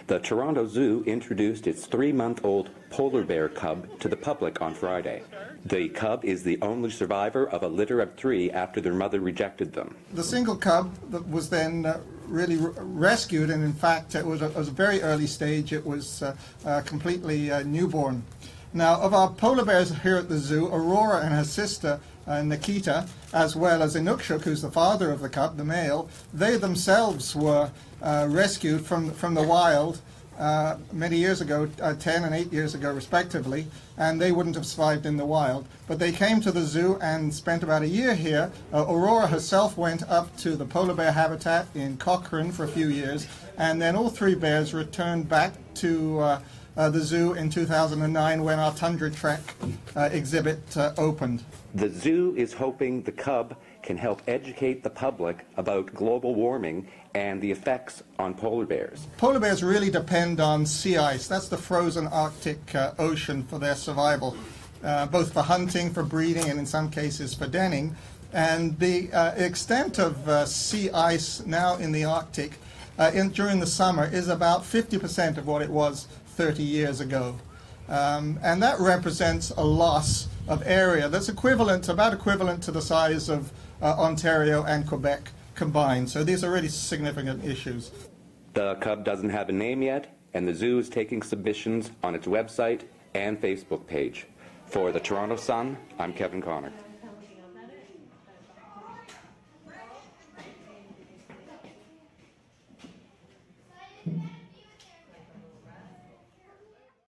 The Toronto Zoo introduced its 3-month-old polar bear cub to the public on Friday. The cub is the only survivor of a litter of 3 after their mother rejected them. The single cub was then really rescued, and in fact it was a very early stage. It was completely newborn. Now, of our polar bears here at the zoo, Aurora and her sister Nikita, as well as Inukshuk, who's the father of the cub, the male, they themselves were rescued from the wild many years ago, 10 and 8 years ago respectively, and they wouldn't have survived in the wild. But they came to the zoo and spent about a year here. Aurora herself went up to the polar bear habitat in Cochrane for a few years, and then all 3 bears returned back to the zoo in 2009 when our Tundra Trek exhibit opened. The zoo is hoping the cub can help educate the public about global warming and the effects on polar bears. Polar bears really depend on sea ice. That's the frozen Arctic Ocean for their survival, both for hunting, for breeding, and in some cases for denning. And the extent of sea ice now in the Arctic during the summer is about 50% of what it was 30 years ago. And that represents a loss of area that's about equivalent to the size of Ontario and Quebec combined. So these are really significant issues. The cub doesn't have a name yet, and the zoo is taking submissions on its website and Facebook page. For the Toronto Sun, I'm Kevin Connor.